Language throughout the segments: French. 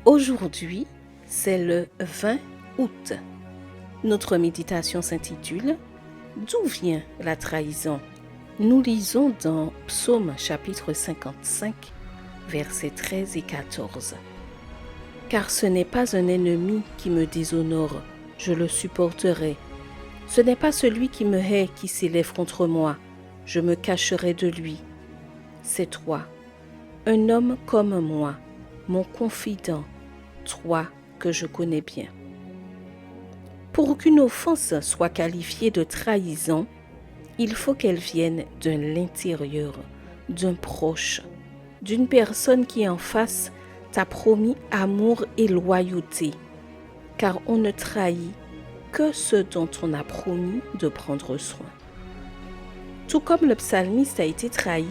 Aujourd'hui, c'est le 20 août. Notre méditation s'intitule « D'où vient la trahison ?» Nous lisons dans Psaume chapitre 55, versets 13 et 14. « Car ce n'est pas un ennemi qui me déshonore, je le supporterai. Ce n'est pas celui qui me hait qui s'élève contre moi, je me cacherai de lui. C'est toi, un homme comme moi, mon confident, toi que je connais bien. » Pour qu'une offense soit qualifiée de trahison, il faut qu'elle vienne de l'intérieur, d'un proche, d'une personne qui en face t'a promis amour et loyauté, car on ne trahit que ce dont on a promis de prendre soin. Tout comme le psalmiste a été trahi,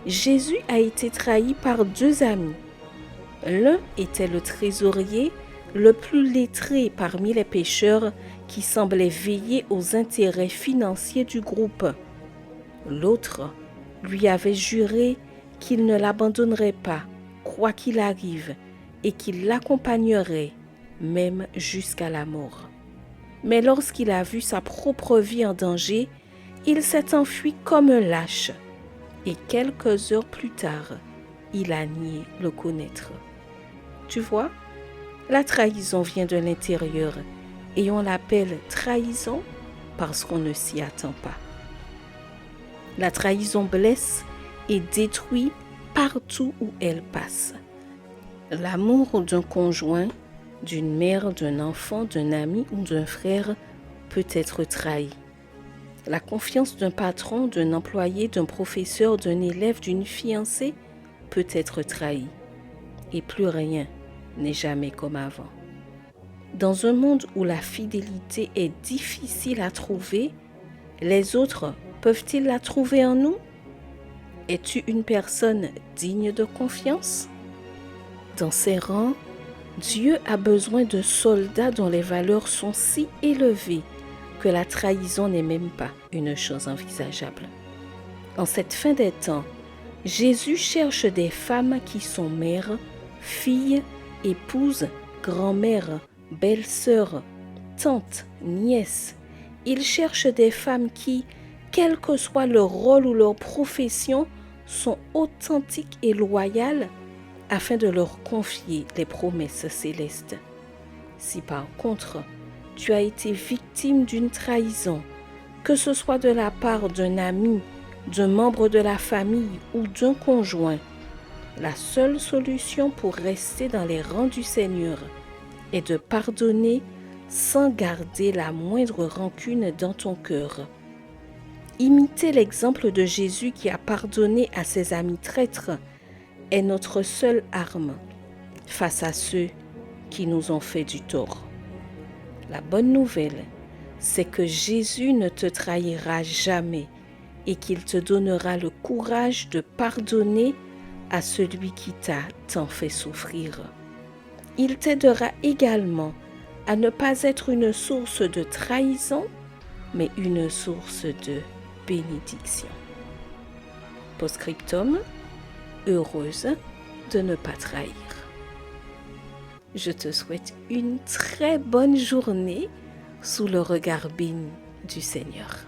Jésus a été trahi par deux amis. L'un était le trésorier le plus lettré parmi les pécheurs qui semblait veiller aux intérêts financiers du groupe. L'autre lui avait juré qu'il ne l'abandonnerait pas, quoi qu'il arrive, et qu'il l'accompagnerait, même jusqu'à la mort. Mais lorsqu'il a vu sa propre vie en danger, il s'est enfui comme un lâche, et quelques heures plus tard, il a nié le connaître. Tu vois, la trahison vient de l'intérieur et on l'appelle trahison parce qu'on ne s'y attend pas. La trahison blesse et détruit partout où elle passe. L'amour d'un conjoint, d'une mère, d'un enfant, d'un ami ou d'un frère peut être trahi. La confiance d'un patron, d'un employé, d'un professeur, d'un élève, d'une fiancée peut être trahie. Et plus rien n'est jamais comme avant. Dans un monde où la fidélité est difficile à trouver, les autres peuvent-ils la trouver en nous? Es-tu une personne digne de confiance? Dans ses rangs, Dieu a besoin de soldats dont les valeurs sont si élevées que la trahison n'est même pas une chose envisageable. En cette fin des temps, Jésus cherche des femmes qui sont mères, filles, épouses, grand-mères, belles-sœurs, tantes, nièces. Il cherche des femmes qui, quel que soit leur rôle ou leur profession, sont authentiques et loyales afin de leur confier les promesses célestes. Si par contre, tu as été victime d'une trahison, que ce soit de la part d'un ami, d'un membre de la famille ou d'un conjoint, la seule solution pour rester dans les rangs du Seigneur est de pardonner sans garder la moindre rancune dans ton cœur. Imiter l'exemple de Jésus qui a pardonné à ses amis traîtres est notre seule arme face à ceux qui nous ont fait du tort. La bonne nouvelle, c'est que Jésus ne te trahira jamais et qu'il te donnera le courage de pardonner à celui qui t'a tant fait souffrir. Il t'aidera également à ne pas être une source de trahison, mais une source de bénédiction. Post-scriptum, heureuse de ne pas trahir. Je te souhaite une très bonne journée sous le regard béni du Seigneur.